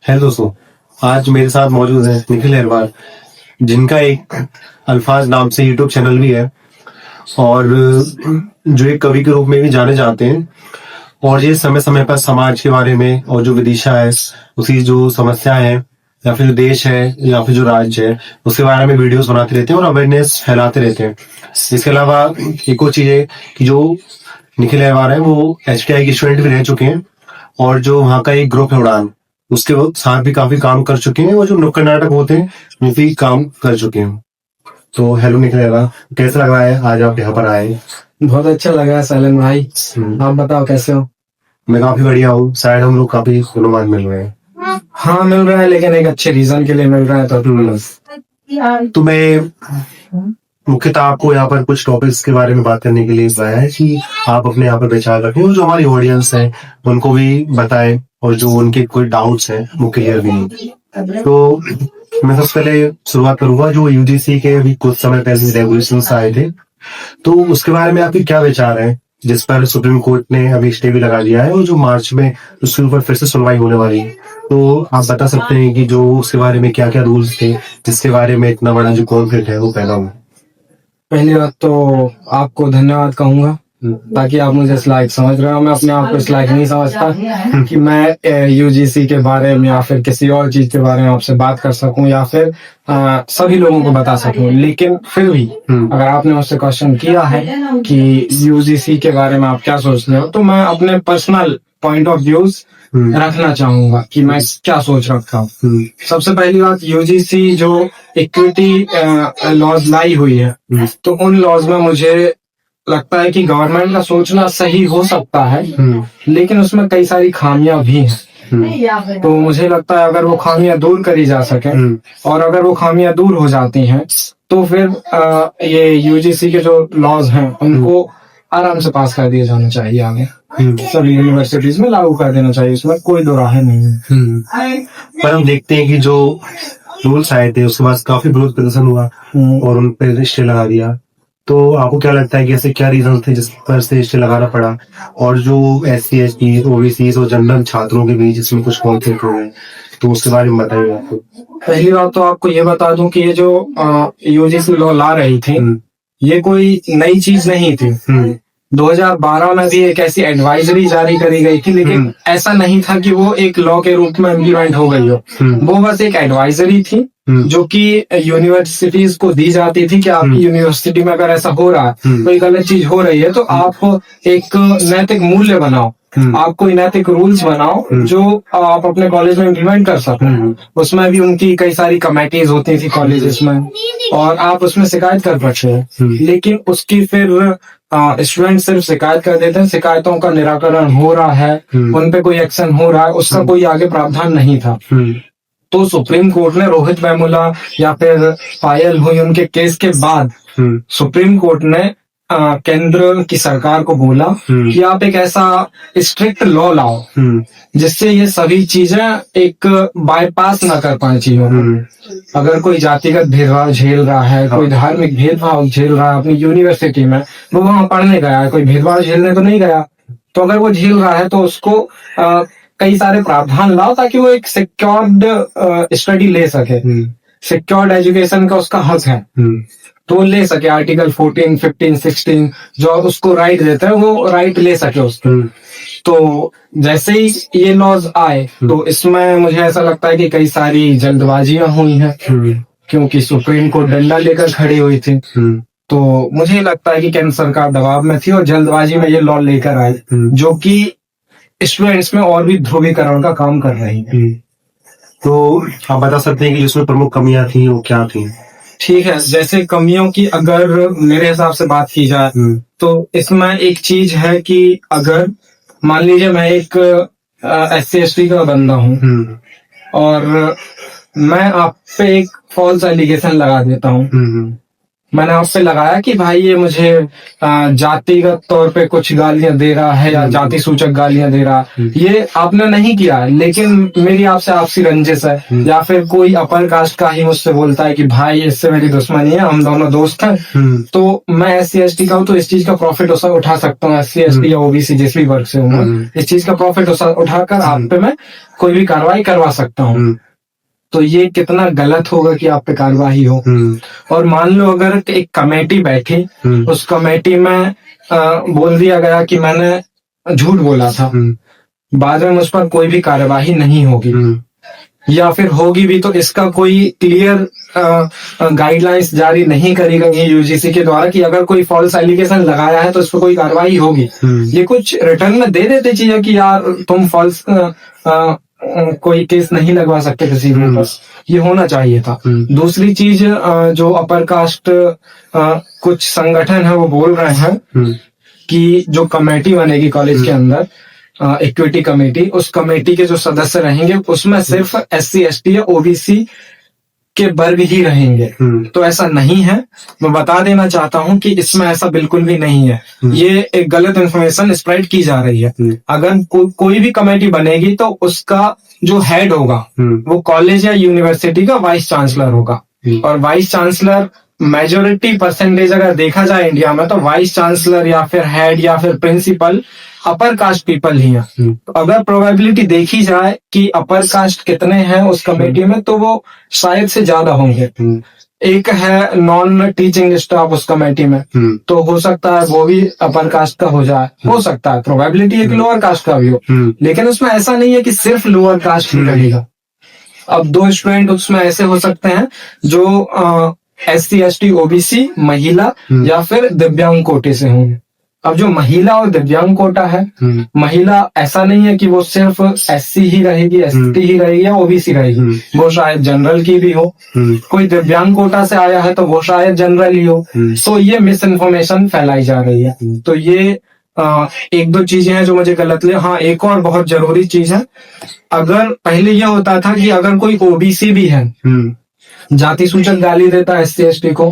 है दोस्तों, आज मेरे साथ मौजूद है निखिल अहरवाल, जिनका एक अल्फाज नाम से यूट्यूब चैनल भी है और जो एक कवि के रूप में भी जाने जाते हैं। और ये समय समय पर समाज के बारे में और जो विदिशा है उसकी जो समस्याएं हैं या फिर जो देश है या फिर जो राज्य है उसके बारे में वीडियोस बनाते रहते हैं और अवेयरनेस फैलाते रहते हैं। इसके अलावा एक और चीज है कि जो निखिल अहरवाल है वो HTI के स्टूडेंट भी रह चुके हैं और जो वहाँ का एक ग्रुप है उड़ान, उसके वो साथ भी काफी काम कर चुके हैं और जो नुक्कड़ नाटक होते हैं वो भी काम कर चुके हैं। तो हेलो निखिल अहरवाल, कैसा लग रहा है आज आप यहाँ पर आए? बहुत अच्छा लगा है सैलन भाई। आप बताओ कैसे हो? मैं काफी बढ़िया हूँ। शायद हम लोग काफी दिनों बाद मिल रहे हैं। हाँ मिल रहा है, लेकिन एक अच्छे रीजन के लिए मिल रहा है तो मैं मुख्यतः आपको यहाँ पर कुछ टॉपिक्स के बारे में बात करने के लिए बुलाया है कि आप अपने यहाँ पर विचार रखें और जो हमारी ऑडियंस है उनको भी बताएं और जो उनके कोई डाउट्स हैं वो क्लियर भी नहीं। तो मैं सबसे पहले शुरुआत करूंगा, जो UGC के अभी कुछ समय पहले रेगुलेशंस आए थे तो उसके बारे में आपके क्या विचार हैं, जिस पर सुप्रीम कोर्ट ने अभी स्टे भी लगा दिया है और जो मार्च में उसके ऊपर फिर से सुनवाई होने वाली है। तो आप बता सकते हैं कि जो उसके बारे में क्या क्या रूल्स थे जिसके बारे में इतना बड़ा जो कॉन्फ्लिक्ट है वो पैदा हुआ? पहली बात तो आपको धन्यवाद कहूंगा, ताकि आप मुझे इस लायक समझ रहे हो। मैं अपने आप को इस लायक नहीं समझता कि मैं UGC के बारे में या फिर किसी और चीज के बारे में आपसे बात कर सकूं या फिर सभी लोगों को बता सकूं। लेकिन फिर भी अगर आपने मुझसे क्वेश्चन किया है कि UGC के बारे में आप क्या सोचते हो, तो मैं अपने पर्सनल पॉइंट ऑफ व्यूज रखना चाहूंगा कि मैं क्या सोच रखा हूँ। सबसे पहली बात, UGC जो इक्विटी लॉज लाई हुई है, तो उन लॉज में मुझे लगता है कि गवर्नमेंट का सोचना सही हो सकता है, लेकिन उसमें कई सारी खामियां भी हैं। तो मुझे लगता है अगर वो खामियां दूर करी जा सके और अगर वो खामियां दूर हो जाती हैं तो फिर ये UGC के जो लॉज हैं उनको आराम से पास कर दिया जाना चाहिए, आगे सभी यूनिवर्सिटीज में लागू कर देना चाहिए, इसमें कोई दो राहें नहीं है। पर हम देखते हैं कि जो रूल्स आए थे उसके बाद काफी विरोध प्रदर्शन हुआ और उन पर स्टे लगा दिया। तो आपको क्या लगता है कि ऐसे क्या रीजन थे जिस पर से स्टे लगाना पड़ा, और जो SC ST OBC और जनरल छात्रों के बीच इसमें कुछ कॉन्फ्लिक्ट हो गए, तो उसके बारे में बताइए आपको। पहली बात तो आपको ये बता दूं कि ये जो UGC लॉ ला रही थी ये कोई नई चीज नहीं थी। 2012 में भी एक ऐसी एडवाइजरी जारी करी गई थी, लेकिन ऐसा नहीं था कि वो एक लॉ के रूप में इम्प्लीमेंट हो गई हो। वो बस एक एडवाइजरी थी जो कि यूनिवर्सिटीज को दी जाती थी कि आपकी यूनिवर्सिटी में अगर ऐसा हो रहा है, कोई गलत चीज हो रही है, तो आप एक नैतिक मूल्य बनाओ, आप कोई नैतिक रूल्स बनाओ जो आप अपने कॉलेज में इम्प्लीमेंट कर सको। उसमें भी उनकी कई सारी कमेटीज होती थी कॉलेजेस में और आप उसमें शिकायत कर सकते हैं। लेकिन उसकी फिर स्टूडेंट सिर्फ शिकायत कर देते हैं, शिकायतों का निराकरण हो रहा है, उन पे कोई एक्शन हो रहा है, उसका कोई आगे प्रावधान नहीं था। तो सुप्रीम कोर्ट ने रोहित वेमुला या फिर पायल हुई उनके केस के बाद सुप्रीम कोर्ट ने केंद्र की सरकार को बोला कि आप एक ऐसा स्ट्रिक्ट लॉ लाओ जिससे ये सभी चीजें एक बाईपास ना कर पाए चीजों को। अगर कोई जातिगत भेदभाव झेल रहा है, कोई धार्मिक भेदभाव झेल रहा है अपनी यूनिवर्सिटी में, वो वहां पढ़ने गया है, कोई भेदभाव झेलने तो नहीं गया, तो अगर वो झेल रहा है तो उसको कई सारे प्रावधान लाओ ताकि वो एक सिक्योर्ड स्टडी ले सके। सिक्योर्ड एजुकेशन का उसका हक है, तो वो ले सके। आर्टिकल 14, 15, 16 जो उसको राइट देते हैं वो राइट ले सके उसको। तो जैसे ही ये लॉज आए तो इसमें मुझे ऐसा लगता है कि कई सारी जल्दबाजियां हुई हैं, क्योंकि सुप्रीम कोर्ट डंडा लेकर खड़ी हुई थी। तो मुझे लगता है कि केंद्र सरकार दबाव में थी और जल्दबाजी में ये लॉ लेकर आए, जो कि स्टूडेंट्स में और भी ध्रुवीकरण का काम कर रही है। तो आप बता सकते हैं कि इसमें प्रमुख कमियां थी वो क्या थी? ठीक है, जैसे कमियों की अगर मेरे हिसाब से बात की जाए तो इसमें एक चीज है कि अगर मान लीजिए मैं एक SC ST का बंदा हूँ और मैं आप पे एक फॉल्स एलिगेशन लगा देता हूँ मैंने आप पे लगाया कि भाई ये मुझे जातिगत तौर पे कुछ गालियां दे रहा है या जाति सूचक गालियां दे रहा है, ये आपने नहीं किया है, लेकिन मेरी आपसे आपसी रंजिश है, या फिर कोई अपर कास्ट का ही मुझसे बोलता है कि भाई इससे मेरी दुश्मनी है, हम दोनों दोस्त हैं, तो मैं SC/ST का हूँ तो इस चीज का प्रॉफिट उठा सकता हूँ, SC/ST या OBC जिस भी वर्ग से हूँ मैं, इस चीज का प्रॉफिट उठाकर आप पे मैं कोई भी कार्रवाई करवा सकता हूँ। तो ये कितना गलत होगा कि आप पे कार्रवाई हो। और मान लो अगर एक कमेटी बैठी, उस कमेटी में बोल दिया गया कि मैंने झूठ बोला था, बाद में मुझ पर कोई भी कार्यवाही नहीं होगी, या फिर होगी भी तो इसका कोई क्लियर गाइडलाइंस जारी नहीं करी गई UGC के द्वारा कि अगर कोई फॉल्स एलिगेशन लगाया है तो इस पर कोई कार्रवाई होगी। ये कुछ रिटर्न में दे देते चाहिए कि यार तुम फॉल्स कोई केस नहीं लगवा सकते किसी के ऊपर, ये होना चाहिए था। दूसरी चीज जो अपर कास्ट कुछ संगठन है वो बोल रहे हैं कि जो कमेटी बनेगी कॉलेज के अंदर, इक्विटी कमेटी, उस कमेटी के जो सदस्य रहेंगे उसमें सिर्फ SC/ST या OBC के वर्ग ही रहेंगे। तो ऐसा नहीं है, मैं बता देना चाहता हूं कि इसमें ऐसा बिल्कुल भी नहीं है। ये एक गलत इन्फॉर्मेशन स्प्रेड की जा रही है। अगर कोई भी कमेटी बनेगी तो उसका जो हेड होगा वो कॉलेज या यूनिवर्सिटी का वाइस चांसलर होगा, और वाइस चांसलर मेजोरिटी परसेंटेज अगर देखा जाए इंडिया में तो वाइस चांसलर या फिर हेड या फिर प्रिंसिपल अपर कास्ट पीपल ही है। तो अगर प्रोबेबिलिटी देखी जाए कि अपर कास्ट कितने हैं उस कमेटी में, तो वो शायद से ज्यादा होंगे। एक है नॉन टीचिंग स्टाफ उस कमेटी में, तो हो सकता है वो भी अपर कास्ट का हो जाए, हो सकता है, प्रोबेबिलिटी है कि लोअर कास्ट का भी हो, लेकिन उसमें ऐसा नहीं है कि सिर्फ लोअर कास्ट ही रहेगा। अब 2 स्टूडेंट उसमें ऐसे हो सकते हैं जो SC/ST OBC महिला या फिर दिव्यांग कोटे से होंगे। अब जो महिला और दिव्यांग कोटा है, महिला ऐसा नहीं है कि वो सिर्फ SC ही रहेगी, ST ही रहेगी या OBC रहेगी, वो शायद जनरल की भी हो, कोई दिव्यांग कोटा से आया है तो वो शायद जनरल ही हो। सो ये मिस इन्फॉर्मेशन फैलाई जा रही है। तो ये 1-2 चीजें हैं जो मुझे गलत लगे। हाँ, एक और बहुत जरूरी चीज है, अगर पहले ये होता था कि अगर कोई OBC भी है, जाति सूचक गाली देता है SC/ST को,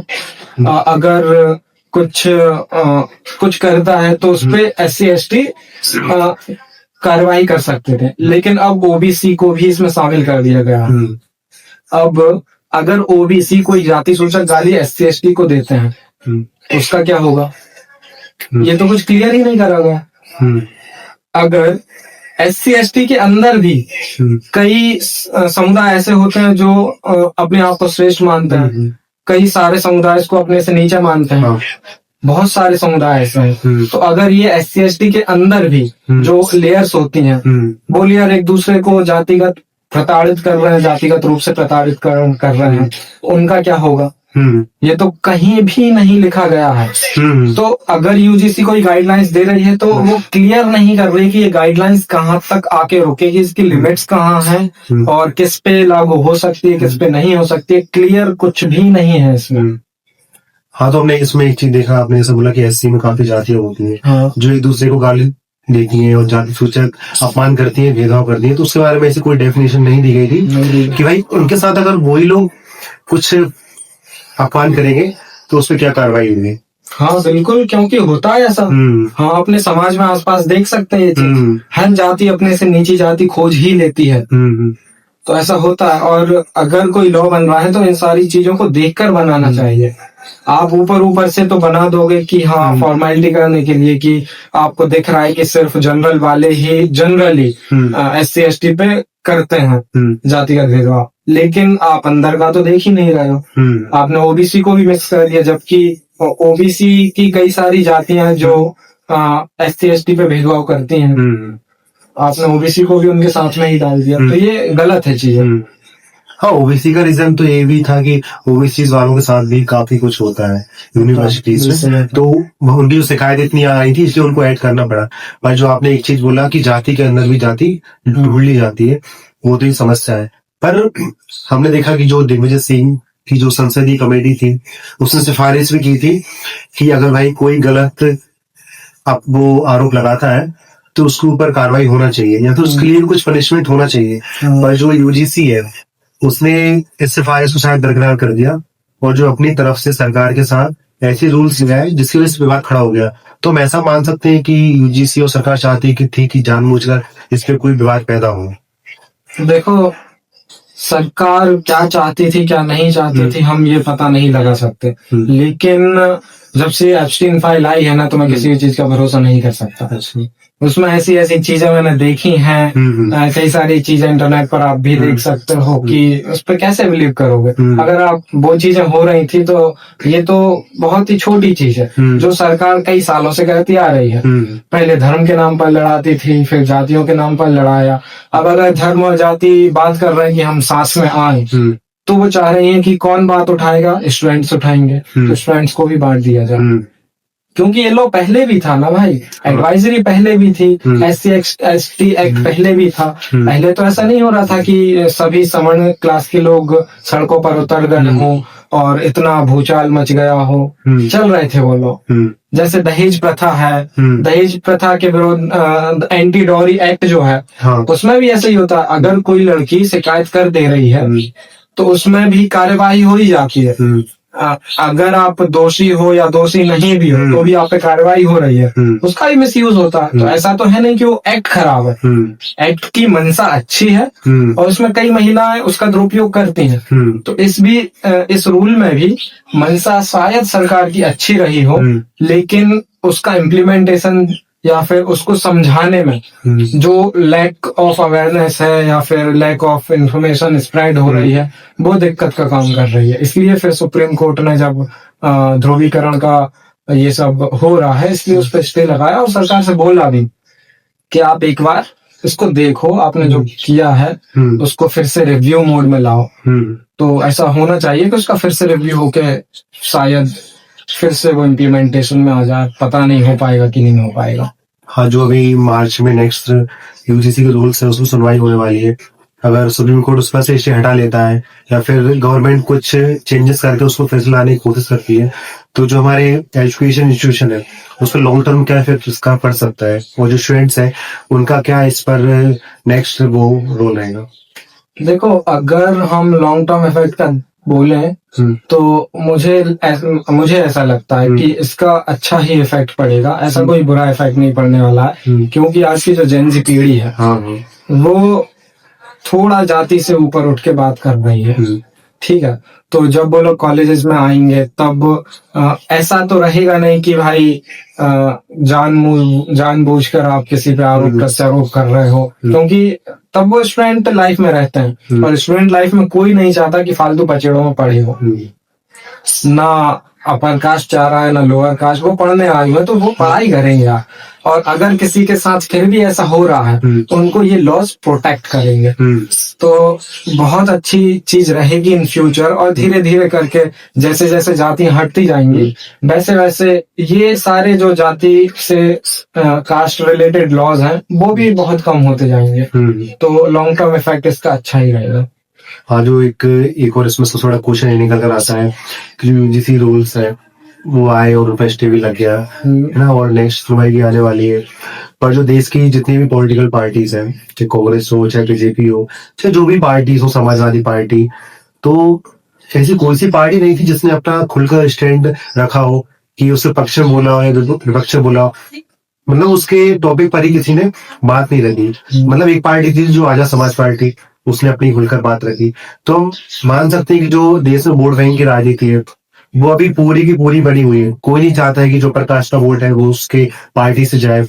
अगर कुछ करता है तो उसपे SC/ST कार्रवाई कर सकते थे, लेकिन अब OBC को भी इसमें शामिल कर दिया गया। अब अगर OBC कोई जाति सूचक गाली SC/ST को देते हैं उसका क्या होगा, ये तो कुछ क्लियर ही नहीं करा गया। अगर SC/ST के अंदर भी कई समुदाय ऐसे होते हैं जो अपने आप को श्रेष्ठ मानते हैं, कई सारे समुदाय इसको अपने से नीचा मानते हैं, बहुत सारे समुदाय ऐसे हैं। तो अगर ये SC/ST के अंदर भी जो लेयर्स होती हैं, वो लेयर एक दूसरे को जातिगत प्रताड़ित कर रहे हैं, जातिगत रूप से प्रताड़ित कर रहे हैं, उनका क्या होगा, ये तो कहीं भी नहीं लिखा गया है। तो अगर UGC कोई गाइडलाइंस दे रही है तो वो क्लियर नहीं कर रही कि ये गाइडलाइंस कहाँ तक आके रुकेगी, इसकी लिमिट्स कहाँ हैं और किस पे लागू हो सकती है, किस पे नहीं हो सकती है, क्लियर कुछ भी नहीं है इसमें। हाँ, तो हमने इसमें एक चीज देखा, आपने ऐसा बोला कि SC में काफी जातियां होती हैं, हाँ, जो एक दूसरे को गाली देती हैं और जाति सूचक अपमान करती हैं, भेदभाव करती हैं। तो उसके बारे में ऐसी कोई डेफिनेशन नहीं दी गई थी कि भाई उनके साथ अगर वही लोग कुछ अपमान करेंगे तो उस पर क्या कार्रवाई होगी। हाँ बिल्कुल, क्योंकि होता है ऐसा। हाँ, अपने समाज में आसपास देख सकते हैं ये चीज, हर जाति अपने से नीची जाति खोज ही लेती है, तो ऐसा होता है। और अगर कोई लॉ बन रहा है तो इन सारी चीजों को देखकर बनाना चाहिए। आप ऊपर से तो बना दोगे कि हाँ फॉर्मेलिटी करने के लिए कि आपको दिख रहा है कि सिर्फ जनरल वाले ही जनरली SC/ST पे करते हैं जातिगत भेदभाव, लेकिन आप अंदर का तो देख ही नहीं रहे हो। आपने OBC को भी मिक्स कर दिया, जबकि OBC की कई सारी जातियां हैं जो SC/ST पे भेदभाव करती हैं, आपने OBC को भी उनके साथ में ही डाल दिया, तो ये गलत है चीजें। हाँ, OBC का रीजन तो ये भी था कि OBC वालों के साथ भी काफी कुछ होता है यूनिवर्सिटीज में, तो उनकी जो शिकायत इतनी आ रही थी इसलिए उनको ऐड करना पड़ा। भाई जो आपने एक चीज बोला कि जाति के अंदर भी जाति ढूंढ ली जाती है, वो तो ही समस्या है। पर हमने देखा कि जो दिग्विजय सिंह की जो संसदीय कमेटी थी उसने सिफारिश भी की थी कि अगर भाई कोई गलत अब वो आरोप लगाता है तो उसके ऊपर कार्रवाई होना चाहिए या तो उसके लिए कुछ पनिशमेंट होना चाहिए। पर जो UGC है उसने इस सिफारिश को शायद दरकिनार कर दिया और जो अपनी तरफ से सरकार के साथ ऐसे रूल्स लाए जिसकी वजह से विवाद खड़ा हो गया। तो हम ऐसा मान सकते हैं कि यूजीसी और सरकार चाहती थी कि जानबूझकर इस पे कोई विवाद पैदा हो। देखो, सरकार क्या चाहती थी क्या नहीं चाहती थी हम ये पता नहीं लगा सकते, लेकिन जब से एप्स्टीन फाइल आई है ना, तो मैं किसी भी चीज का भरोसा नहीं कर सकता। अच्छा। उसमें ऐसी ऐसी चीजें मैंने देखी हैं, कई सारी चीजें इंटरनेट पर आप भी देख सकते हो कि उस पर कैसे बिलीव करोगे। अगर आप वो चीजें हो रही थी तो ये तो बहुत ही छोटी चीज है जो सरकार कई सालों से करती आ रही है। पहले धर्म के नाम पर लड़ाती थी, फिर जातियों के नाम पर लड़ाया। अब अगर धर्म और जाति बात कर रहे हैं कि हम साथ में आए, तो वो चाह रही हैं कि कौन बात उठाएगा, स्टूडेंट्स उठाएंगे, तो स्टूडेंट्स को भी बांट दिया जाए। क्योंकि ये लो पहले भी था ना भाई, एडवाइजरी पहले भी थी, SC/ST एक्ट पहले भी था। पहले तो ऐसा नहीं हो रहा था कि सभी सवर्ण क्लास के लोग सड़कों पर उतर गए हों और इतना भूचाल मच गया हो। चल रहे थे वो लोग। जैसे दहेज प्रथा है, दहेज प्रथा के विरोध एंटी डॉरी एक्ट जो है, उसमें भी ऐसे ही होता है। अगर कोई लड़की शिकायत कर दे रही है तो उसमें भी कार्यवाही हो ही जाती है। अगर आप दोषी हो या दोषी नहीं भी हो तो भी आप पे कार्रवाई हो रही है, उसका भी मिसयूज होता है। तो ऐसा तो है नहीं कि वो एक्ट खराब है, एक्ट की मंशा अच्छी है और उसमें कई महिलाएं उसका दुरुपयोग करती हैं। तो इस रूल में भी मंशा शायद सरकार की अच्छी रही हो, लेकिन उसका इम्प्लीमेंटेशन या फिर उसको समझाने में जो लैक ऑफ अवेयरनेस है या फिर लैक ऑफ इंफॉर्मेशन स्प्रेड हो रही है, वो दिक्कत का काम कर रही है। इसलिए फिर सुप्रीम कोर्ट ने जब ध्रुवीकरण का ये सब हो रहा है, इसलिए उस पर स्टे लगाया और सरकार से बोला भी कि आप एक बार इसको देखो, आपने जो किया है उसको फिर से रिव्यू मोड में लाओ। तो ऐसा होना चाहिए कि उसका फिर से रिव्यू होके शायद फिर से वो इम्प्लीमेंटेशन में आ जाए। पता नहीं हो पाएगा कि नहीं हो पाएगा। हाँ, जो अभी मार्च में नेक्स्ट यूजीसी के रूल्स है उसमें सुनवाई होने वाली है। अगर सुप्रीम कोर्ट उस पर से इसे हटा लेता है या फिर गवर्नमेंट कुछ चेंजेस करके उसको फिर से लाने की कोशिश करती है, तो जो हमारे एजुकेशन इंस्टीट्यूशन है उस पर लॉन्ग टर्म क्या इफेक्ट इसका पड़ सकता है, और जो स्टूडेंट्स है उनका क्या इस पर नेक्स्ट वो रोल रहेगा। देखो, अगर हम लॉन्ग टर्म इफेक्ट का बोले तो मुझे ऐसा लगता है कि इसका अच्छा ही इफेक्ट पड़ेगा। ऐसा कोई बुरा इफेक्ट नहीं पड़ने वाला है, क्योंकि आज की जो जेन ज़ी पीढ़ी है वो थोड़ा जाति से ऊपर उठ के बात कर रही है। ठीक है, तो जब वो लोग कॉलेजेस में आएंगे तब ऐसा तो रहेगा नहीं कि भाई जानबूझकर आप किसी पे आरोप प्रत्यारोप कर रहे हो, क्योंकि तब वो स्टूडेंट लाइफ में रहते हैं और स्टूडेंट लाइफ में कोई नहीं चाहता कि फालतू पचड़ों में पढ़े हो। ना अपर कास्ट चाह रहा है ना लोअर कास्ट, वो पढ़ने आए हुए तो वो पढ़ाई करेंगे यार। और अगर किसी के साथ फिर भी ऐसा हो रहा है तो उनको ये लॉज प्रोटेक्ट करेंगे। तो बहुत अच्छी चीज रहेगी इन फ्यूचर। और धीरे धीरे करके जैसे जैसे जातियां हटती जाएंगी वैसे वैसे ये सारे जो जाति से कास्ट रिलेटेड लॉज हैं वो भी बहुत कम होते जाएंगे। तो लॉन्ग टर्म इफेक्ट इसका अच्छा ही रहेगा। हाँ, जो एक और इसमें थोड़ा क्वेश्चन ये निकल कर आता है कि जो यूजीसी रूल्स है वो आए और उनका स्टे भी लग गया है ना, और नेक्स्ट सुनवाई भी आने वाली है। पर जो देश की जितनी भी पॉलिटिकल पार्टीज हैं, चाहे कांग्रेस हो, चाहे बीजेपी हो, चाहे जो भी पार्टीज हो, समाजवादी पार्टी, तो ऐसी कोई सी पार्टी नहीं थी जिसने अपना खुलकर स्टैंड रखा हो कि उसके पक्ष में बोला हो या विपक्ष में बोला हो। मतलब उसके टॉपिक पर ही किसी ने बात नहीं रखी। मतलब एक पार्टी थी जो आजाद समाज पार्टी, उसने अपनी खुलकर बात रखी। तो हम मान सकते हैं कि जो देश में वोट बैंक की राजनीति है वो अभी पूरी की पूरी बनी हुई है। कोई नहीं चाहता है कि जो प्रकाश का वोट है वो उसके पार्टी से जाए,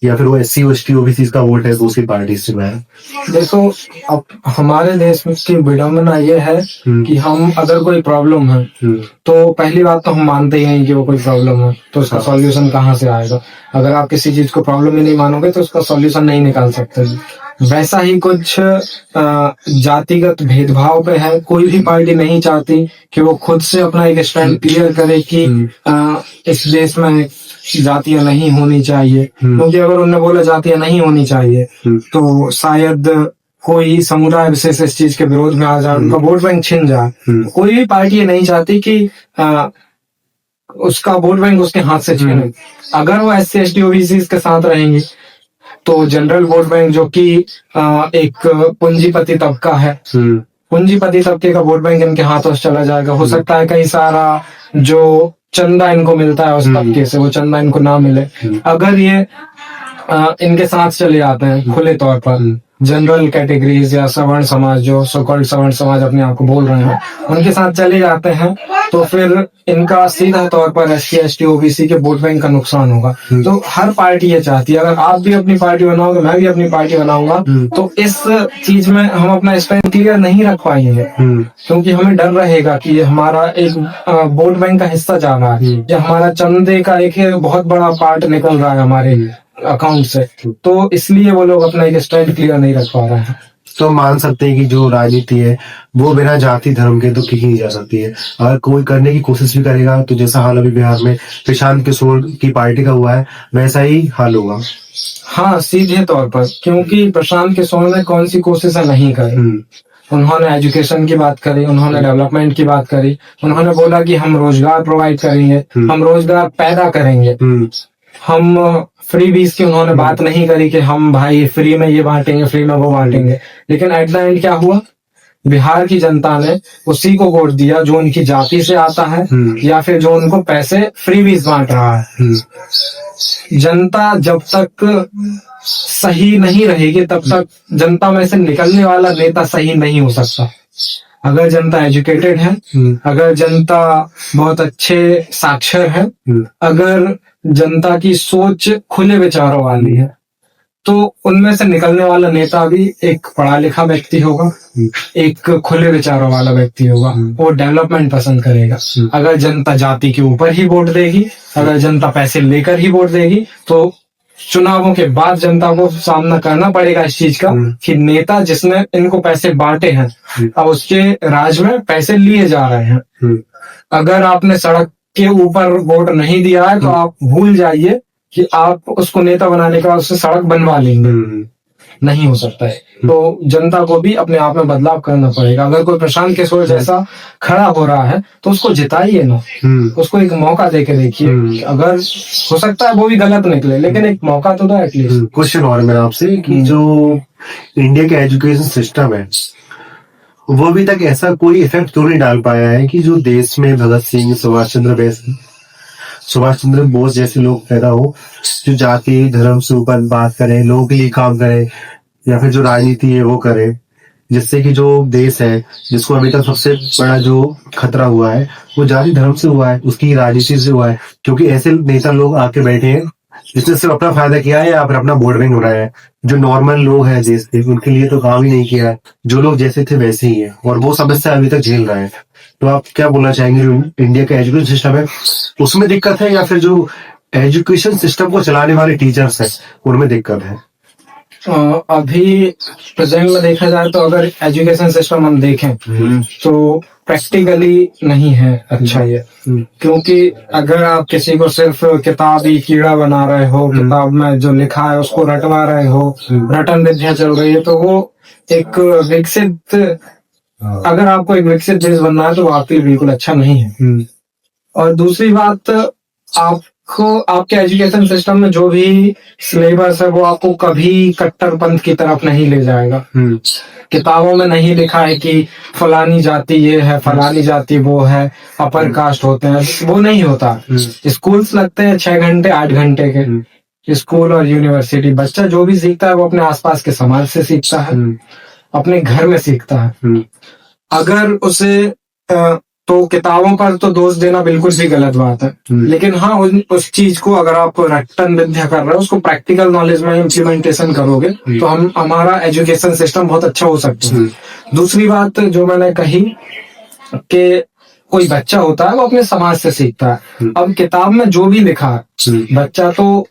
या फिर वो SC ST OBC का वोट है तो उसकी पार्टी से जाए। देखो, अब हमारे देश में की विडम्बना ये है कि हम अगर कोई प्रॉब्लम है तो पहली बात तो हम मानते ही नहीं कि वो कोई प्रॉब्लम है, तो उसका सॉल्यूशन कहाँ से आएगा। अगर आप किसी चीज को प्रॉब्लम ही नहीं मानोगे तो उसका सॉल्यूशन नहीं निकाल सकते। वैसा ही कुछ जातिगत भेदभाव पे है। कोई भी पार्टी नहीं चाहती कि वो खुद से अपना एक स्टैंड क्लियर करे कि इस देश में जातियां नहीं होनी चाहिए, क्योंकि अगर उन्होंने बोला जातियां नहीं होनी चाहिए तो शायद कोई समुदाय विशेष इस चीज के विरोध में आ जाए, उनका वोट बैंक छिन जाए। कोई भी पार्टी ये नहीं चाहती कि उसका वोट बैंक उसके हाथ से छिने। अगर वो SC ST OBC के साथ रहेंगी तो जनरल वोट बैंक जो कि एक पूंजीपति तबका है पूंजीपति तबके का वोट बैंक इनके हाथों से चला जाएगा। हो सकता है कई सारा जो चंदा इनको मिलता है उस तबके से वो चंदा इनको ना मिले। अगर ये इनके साथ चले जाते हैं खुले तौर पर, जनरल कैटेगरीज या सवर्ण समाज, जो सो कॉल्ड सवर्ण समाज अपने आप को बोल रहे हैं, उनके साथ चले जाते हैं, तो फिर इनका सीधा तौर पर SC ST OBC के वोट बैंक का नुकसान होगा। तो हर पार्टी ये चाहती है, अगर आप भी अपनी पार्टी बनाओगे, मैं भी अपनी पार्टी बनाऊंगा, तो इस चीज में हम अपना स्टैंड क्लियर नहीं रख पाएंगे, क्योंकि हमें डर रहेगा कि ये हमारा एक वोट बैंक का हिस्सा जा रहा है, या हमारा चंदे का एक बहुत बड़ा पार्ट निकल रहा है हमारे अकाउंट से। तो इसलिए वो लोग अपना एक स्टैंड क्लियर नहीं रख पा रहे हैं। तो मान सकते हैं कि जो राजनीति है वो बिना जाति धर्म के तो की नहीं जा सकती है। अगर कोई करने की कोशिश भी करेगा तो जैसा हाल अभी बिहार में प्रशांत किशोर की पार्टी का हुआ है वैसा ही हाल होगा। हाँ, सीधे तौर पर, क्योंकि प्रशांत किशोर ने कौन सी कोशिशें नहीं करी। उन्होंने एजुकेशन की बात करी, उन्होंने डेवलपमेंट की बात करी, उन्होंने बोला कि हम रोजगार प्रोवाइड करेंगे, हम रोजगार पैदा करेंगे। हम फ्री बीज की उन्होंने बात नहीं करी कि हम भाई फ्री में ये बांटेंगे, फ्री में वो बांटेंगे। लेकिन एट द एंड क्या हुआ, बिहार की जनता ने उसी को वोट दिया जो उनकी जाति से आता है या फिर जो उनको पैसे फ्री बीज बांट रहा है। जनता जब तक सही नहीं रहेगी तब तक जनता में से निकलने वाला नेता सही नहीं हो सकता। अगर जनता एजुकेटेड है, अगर जनता बहुत अच्छे साक्षर है, अगर जनता की सोच खुले विचारों वाली है, तो उनमें से निकलने वाला नेता भी एक पढ़ा लिखा व्यक्ति होगा, एक खुले विचारों वाला व्यक्ति होगा, वो डेवलपमेंट पसंद करेगा। अगर जनता जाति के ऊपर ही वोट देगी, अगर जनता पैसे लेकर ही वोट देगी, तो चुनावों के बाद जनता को सामना करना पड़ेगा इस चीज का कि नेता जिसने इनको पैसे बांटे हैं अब उसके राज में पैसे लिए जा रहे हैं। अगर आपने सड़क के ऊपर वोट नहीं दिया है तो आप भूल जाइए कि आप उसको नेता बनाने के बाद उससे सड़क बनवा लेंगे, नहीं हो सकता है। तो जनता को भी अपने आप में बदलाव करना पड़ेगा। अगर कोई प्रशांत किशोर जैसा खड़ा हो रहा है तो उसको जिताइए ना, उसको एक मौका देके देखिए। अगर हो सकता है वो भी गलत निकले, लेकिन एक मौका तो दो एटलीस्ट। क्वेश्चन और मेरा आपसे कि जो इंडिया का एजुकेशन सिस्टम है वो अभी तक ऐसा कोई इफेक्ट तो नहीं डाल पाया है कि जो देश में भगत सिंह, सुभाष चंद्र बोस जैसे लोग पैदा हो, जो जाति धर्म से ऊपर बात करें, लोगों के लिए काम करें, या फिर जो राजनीति है वो करे, जिससे कि जो देश है जिसको अभी तक सबसे बड़ा जो खतरा हुआ है वो जाति धर्म से हुआ है, उसकी राजनीति से हुआ है। क्योंकि ऐसे नेता लोग आके बैठे हैं जिसने सिर्फ अपना फायदा किया है या फिर अपना वोट बैंक बनाया है। जो नॉर्मल लोग हैं देश के उनके लिए तो काम ही नहीं किया है, जो लोग जैसे थे वैसे ही है, और वो समस्या अभी तक झेल रहे हैं। तो आप क्या बोलना चाहेंगे, जो इंडिया का एजुकेशन सिस्टम है उसमें दिक्कत है या फिर जो एजुकेशन सिस्टम को चलाने वाले टीचर्स हैं उनमें दिक्कत है? अभी प्रेजेंट में देखा जाए तो अगर एजुकेशन सिस्टम हम देखें तो प्रैक्टिकली नहीं है अच्छा ये। क्योंकि अगर आप किसी को सिर्फ किताबी कीड़ा बना रहे हो, किताब में जो लिखा है उसको रटवा रहे हो, रटन विद्या चल रही है, तो वो एक विकसित, अगर आपको एक विकसित देश बनना है तो वो आपके लिए बिल्कुल अच्छा नहीं है। और दूसरी बात, आपको आपके एजुकेशन सिस्टम में जो भी सिलेबस है वो आपको कभी कट्टरपंथ की तरफ नहीं ले जाएगा। किताबों में नहीं लिखा है कि फलानी जाति ये है, फलानी जाति वो है, अपर कास्ट होते हैं, वो नहीं होता। स्कूल्स लगते हैं 6 घंटे 8 घंटे के, स्कूल और यूनिवर्सिटी। बच्चा जो भी सीखता है वो अपने आसपास के समाज से सीखता है, अपने घर में सीखता है। अगर उसे तो किताबों पर तो दोष देना बिल्कुल भी गलत बात है, लेकिन हाँ उस चीज को अगर आप रट्टन विद्या कर रहे हो उसको प्रैक्टिकल नॉलेज में इम्प्लीमेंटेशन करोगे तो हमारा एजुकेशन सिस्टम बहुत अच्छा हो सकता है। दूसरी बात जो मैंने कही कि कोई बच्चा होता है वो अपने समाज से सीखता है। अब किताब में जो भी लिखा है बच्चा तो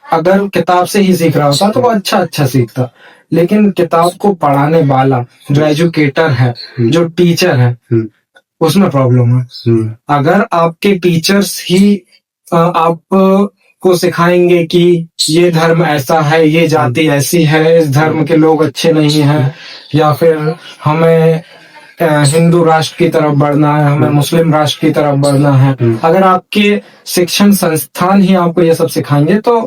अगर किताब से ही सीख रहा होता तो वो अच्छा सीखता, लेकिन किताब को पढ़ाने वाला जो एजुकेटर है, जो टीचर है, उसमें प्रॉब्लम है। अगर आपके टीचर्स ही आप को सिखाएंगे कि ये धर्म ऐसा है, ये जाति ऐसी है, इस धर्म के लोग अच्छे नहीं हैं, या फिर हमें हिंदू राष्ट्र की तरफ बढ़ना है, हमें मुस्लिम राष्ट्र की तरफ बढ़ना है, अगर आपके शिक्षण संस्थान ही आपको ये सब सिखाएंगे तो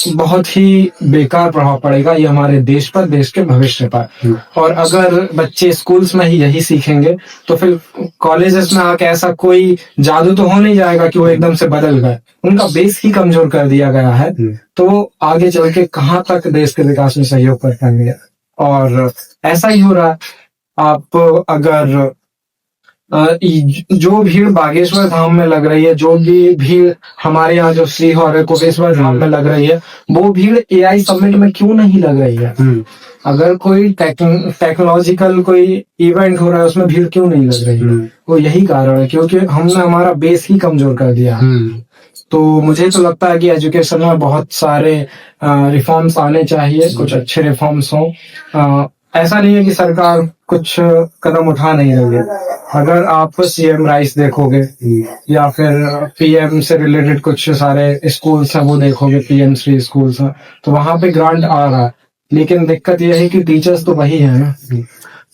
बहुत ही बेकार प्रभाव पड़ेगा ये हमारे देश पर, देश के भविष्य पर। और अगर बच्चे स्कूल्स में ही यही सीखेंगे तो फिर कॉलेजेस में आके ऐसा कोई जादू तो हो नहीं जाएगा कि वो एकदम से बदल गए। उनका बेस ही कमजोर कर दिया गया है, तो वो आगे चल के कहाँ तक देश के विकास में सहयोग कर पाएंगे। और ऐसा ही हो रहा है। आप अगर जो भीड़ बागेश्वर धाम में लग रही है, जो भी भीड़ हमारे यहाँ जो सीहोर है कोपेश्वर धाम में लग रही है, वो भीड़ एआई समिट में क्यों नहीं लग रही है? अगर कोई टेक्नोलॉजिकल कोई इवेंट हो रहा है उसमें भीड़ क्यों नहीं लग रही है? वो यही कारण है, क्योंकि हमने हमारा बेस ही कमजोर कर दिया है। तो मुझे तो लगता है कि एजुकेशन में बहुत सारे रिफॉर्म्स आने चाहिए, कुछ अच्छे रिफॉर्म्स हों। ऐसा नहीं है कि सरकार कुछ कदम उठा नहीं रही है। अगर आप सीएम राइस देखोगे या फिर पीएम से रिलेटेड कुछ सारे स्कूल्स हैं वो देखोगे, पीएम श्री स्कूल्स हैं, तो वहां पे ग्रांट आ रहा है, लेकिन दिक्कत यह है कि टीचर्स तो वही है ना।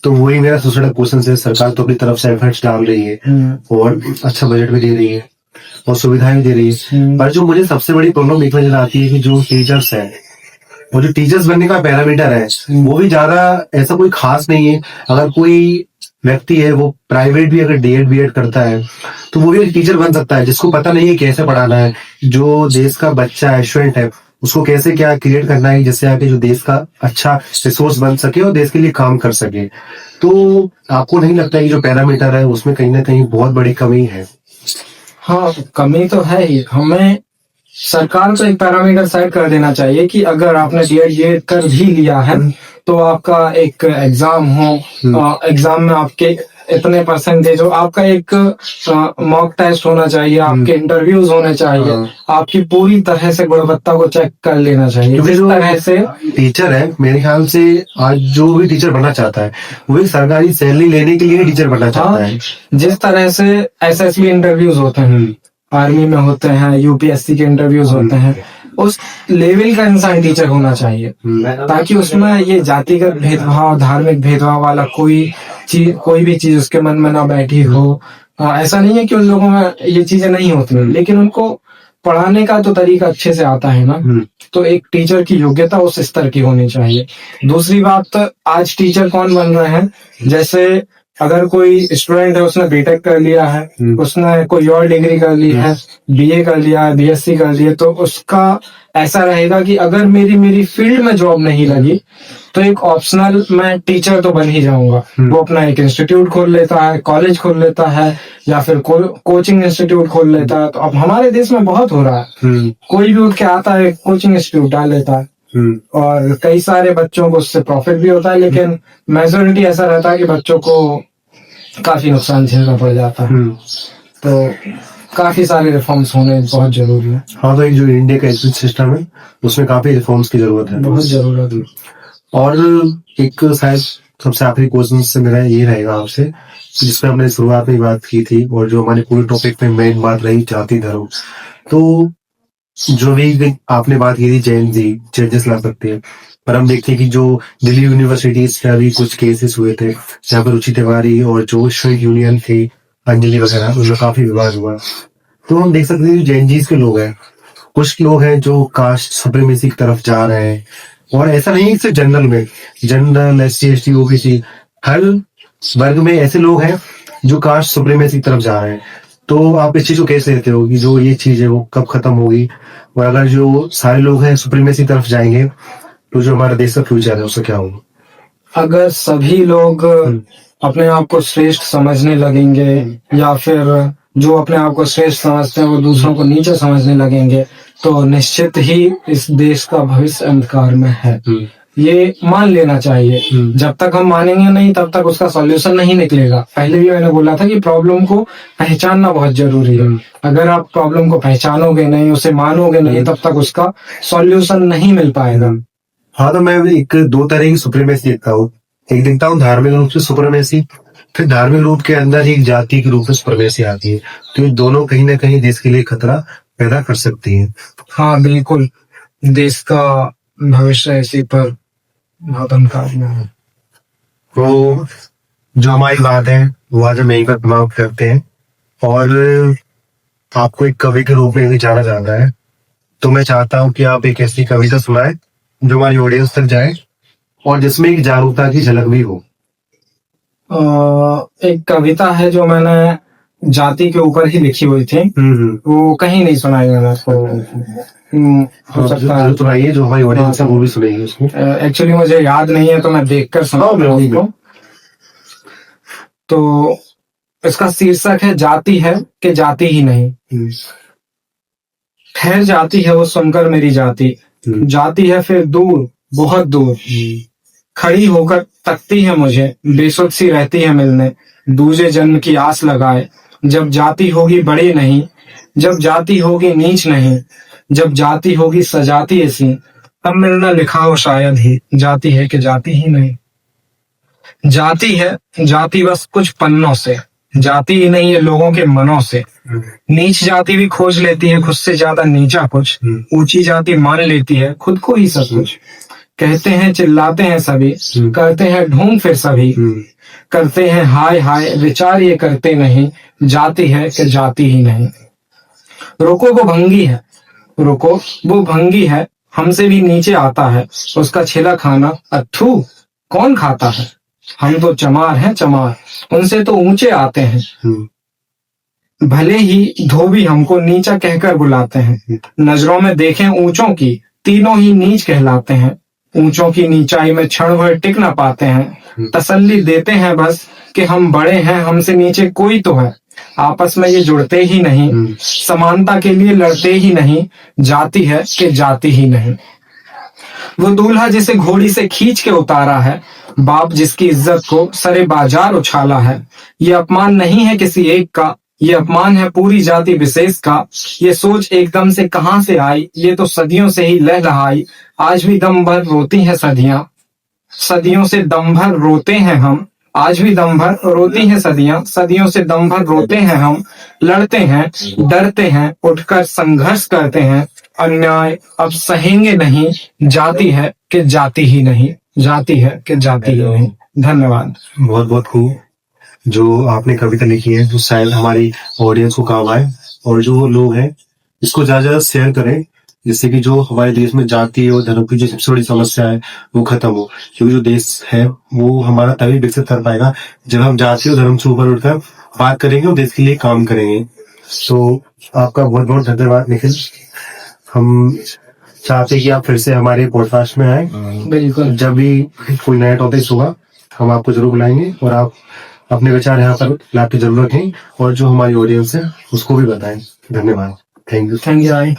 तो वही मेरा दूसरा क्वेश्चन है, सरकार तो अपनी तरफ से एफर्ट्स डाल रही है और अच्छा बजट भी दे रही है और सुविधाएं भी दे रही है, पर जो मुझे सबसे बड़ी प्रॉब्लम एक नजर आती है कि जो टीचर्स है, वो जो टीचर्स बनने का पैरामीटर है वो भी ज्यादा ऐसा कोई खास नहीं है। अगर कोई व्यक्ति है वो प्राइवेट भी अगर डीएड बीएड करता है तो वो भी एक टीचर बन सकता है, जिसको पता नहीं है कैसे पढ़ाना है, जो देश का बच्चा है, स्टूडेंट है, उसको कैसे क्या क्रिएट करना है जिससे आके जो देश का अच्छा रिसोर्स बन सके और देश के लिए काम कर सके। तो आपको नहीं लगता कि जो पैरामीटर है उसमें कहीं ना कहीं बहुत बड़ी कमी है? हाँ, कमी तो है ही। हमें सरकार को एक पैरामीटर सेट कर देना चाहिए कि अगर आपने डीएड कर भी लिया है तो आपका एक एग्जाम हो, एग्जाम में आपके इतने परसेंटेज हो, आपका एक मॉक टेस्ट होना चाहिए, आपके इंटरव्यूज होने चाहिए, आपकी पूरी तरह से गुणवत्ता को चेक कर लेना चाहिए। जिस तरह से टीचर है, मेरे ख्याल से आज जो भी टीचर बनना चाहता है वो एक सरकारी सैलरी लेने के लिए टीचर बनना चाहता है। जिस तरह से एसएसबी इंटरव्यूज होते हैं, आर्मी में होते हैं, यूपीएससी के इंटरव्यूज होते हैं, उस लेवल का इंसान टीचर होना चाहिए, ताकि उसमें ये जातिगत भेदभाव, धार्मिक भेदभाव वाला कोई भी चीज उसके मन में ना बैठी हो। ऐसा नहीं है कि उन लोगों में ये चीजें नहीं होती, लेकिन उनको पढ़ाने का तो तरीका अच्छे से आता है ना। तो एक टीचर की योग्यता उस स्तर की होनी चाहिए। दूसरी बात, आज टीचर कौन बन रहे हैं? जैसे अगर कोई स्टूडेंट है, उसने बीटेक कर लिया है, उसने कोई और डिग्री कर ली है, बीए कर लिया है, बीएससी कर लिया, तो उसका ऐसा रहेगा कि अगर मेरी फील्ड में जॉब नहीं लगी तो एक ऑप्शनल मैं टीचर तो बन ही जाऊंगा। वो अपना एक इंस्टीट्यूट खोल लेता है, कॉलेज खोल लेता है, या फिर कोचिंग इंस्टीट्यूट खोल लेता है। तो अब हमारे देश में बहुत हो रहा है, कोई भी उठ के आता है, कोचिंग इंस्टीट्यूट डाल लेता है, और कई सारे बच्चों को उससे प्रॉफिट भी होता है, लेकिन मेजोरिटी ऐसा रहता है कि बच्चों को काफी नुकसान झेलना पड़ जाता है। तो काफी सारे रिफॉर्म्स होने बहुत जरूरी है। हाँ, तो एक जो इंडिया का एजुकेशन सिस्टम है उसमें काफी रिफॉर्म्स की जरूरत है, बहुत जरूरत है। और एक शायद सबसे आखिरी क्वेश्चन से मेरा ये रहेगा आपसे, जिसमें हमने शुरुआत में बात की थी और जो हमारे पूरे टॉपिक में मेन बात रही जाति धर्म, तो जो भी आपने बात की थी चेंजेस ला सकते हैं, पर हम देखते हैं कि जो दिल्ली यूनिवर्सिटीज के अभी कुछ केसेस हुए थे जहाँ पर रुचि तिवारी और जो स्टूडेंट यूनियन थी अंजलि वगैरह, उनमें काफी विवाद हुआ। तो हम देख सकते हैं जेएनजीज के लोग हैं, कुछ लोग हैं जो कास्ट सुप्रीमेसी की तरफ जा रहे हैं, और ऐसा नहीं है सिर्फ जनरल एससी एसटी ओबीसी, हर वर्ग में ऐसे लोग हैं जो कास्ट सुप्रीमेसी की तरफ जा रहे हैं। तो आप इस चीज को कैसे लेते हो कि जो ये चीज है वो कब खत्म होगी, और अगर जो सारे लोग हैं सुप्रीमेसी की तरफ जाएंगे तो जो हमारा देश का फ्यूचर है उसका क्या होगा? अगर सभी लोग अपने आप को श्रेष्ठ समझने लगेंगे, या फिर जो अपने आप को श्रेष्ठ समझते हैं वो दूसरों को नीचे समझने लगेंगे, तो निश्चित ही इस देश का भविष्य अंधकार में है। ये मान लेना चाहिए। जब तक हम मानेंगे नहीं तब तक उसका सॉल्यूशन नहीं निकलेगा। पहले भी मैंने बोला था कि प्रॉब्लम को पहचानना बहुत जरूरी है। अगर आप प्रॉब्लम को पहचानोगे नहीं, उसे मानोगे नहीं, तब तक उसका सॉल्यूशन नहीं मिल पाएगा। हाँ, तो मैं एक दो तरह की सुप्रीमेसी देखता हूँ। एक देखता हूँ धार्मिक रूप से सुप्रीमेसी, फिर धार्मिक रूप के अंदर एक जाति के रूप में सुप्रीमेसी आती है। तो ये दोनों कहीं ना कहीं देश के लिए खतरा पैदा कर सकती है। हाँ बिल्कुल, देश का भविष्य इसी पर बहुत अंधकार में है। तो जो हमारी बात है वो आज हम यहीं पर समाप्त करते हैं, और आपको एक कवि के रूप में भी जाना जाता है, तो मैं चाहता हूँ कि आप एक ऐसी कविता सुनाएं जो हमारी ऑडियंस तक जाए और जिसमें एक जागरूकता की झलक भी हो। एक कविता है जो मैंने जाति के ऊपर ही लिखी हुई थी, वो कहीं नहीं सुनाई मैंने आपको। हो सकता है जो सुनाइए, जो हमारी ऑडियंस है वो भी सुनेगी उसको। एक्चुअली मुझे याद नहीं है तो मैं देखकर सुनाऊंगा आपको। तो इसका शीर्षक है जाति है कि जाति ही नहीं। खैर जाति है वो सुनकर मेरी जाति, जाति है फिर दूर बहुत दूर, खड़ी होकर तकती है मुझे, बेसुध सी रहती है मिलने, दूजे जन्म की आस लगाए। जब जाति होगी बड़े नहीं, जब जाति होगी नीच नहीं, जब जाति होगी सजाती ऐसी, तब मिलना लिखा हो शायद ही, जाति है कि जाति ही नहीं। जाति है जाति बस कुछ पन्नों से, जाति ही नहीं है लोगों के मनों से। नीच जाति भी खोज लेती है खुद से ज्यादा नीचा कुछ, ऊंची जाति मान लेती है खुद को ही सब कुछ। कहते हैं चिल्लाते हैं सभी, करते हैं ढूंढ फिर सभी, करते हैं हाय हाय विचार ये करते नहीं, जाति है कि जाति ही नहीं। रोको वो भंगी है, रुको वो भंगी है, हमसे भी नीचे आता है, उसका छिला खाना अथू कौन खाता है। हम तो चमार हैं चमार, उनसे तो ऊंचे आते हैं, भले ही धोबी हमको नीचा कहकर बुलाते हैं। नजरों में देखें ऊंचों की, तीनों ही नीच कहलाते हैं, ऊंचों की नीचाई में क्षण भर टिक ना पाते हैं। तसल्ली देते हैं बस कि हम बड़े हैं, हमसे नीचे कोई तो है, आपस में ये जुड़ते ही नहीं, समानता के लिए लड़ते ही नहीं, जाति है कि जाति ही नहीं। वो दूल्हा जिसे घोड़ी से खींच के उतारा है, बाप जिसकी इज्जत को सरे बाजार उछाला है। ये अपमान नहीं है किसी एक का, ये अपमान है पूरी जाति विशेष का। ये सोच एकदम से कहां से आई, ये तो सदियों से ही लहलहाई। आज भी दम भर रोती हैं सदियां, सदियों से दम भर रोते हैं हम, आज भी दम भर रोती हैं सदियां, सदियों से दम भर रोते हैं हम। लड़ते हैं डरते हैं उठकर संघर्ष करते हैं, अन्याय अब सहेंगे नहीं, जाति है कि जाति ही नहीं, जाति है कि जाति ही नहीं। धन्यवाद। बहुत बहुत खूब जो आपने कविता लिखी है, जो शायद हमारी ऑडियंस को काम आए, और जो लोग हैं इसको ज्यादा ज्यादा शेयर करें, जिससे कि जो हमारे देश में जाति और धर्म की जो सबसे बड़ी समस्या है वो खत्म हो। क्योंकि जो देश है वो हमारा तभी विकसित कर पाएगा जब हम जाति और धर्म से ऊपर उठकर बात करेंगे और देश के लिए काम करेंगे। तो आपका बहुत बहुत धन्यवाद निखिल। हम चाहते हैं कि आप फिर से हमारे पॉडकास्ट में आए। बिल्कुल, जब भी कोई नया टॉपिक होगा हम आपको जरूर बुलाएंगे, और आप अपने विचार यहाँ पर लाने की जरूरत है, और जो हमारी ऑडियंस है उसको भी बताएं। धन्यवाद। Thank you. Thank you.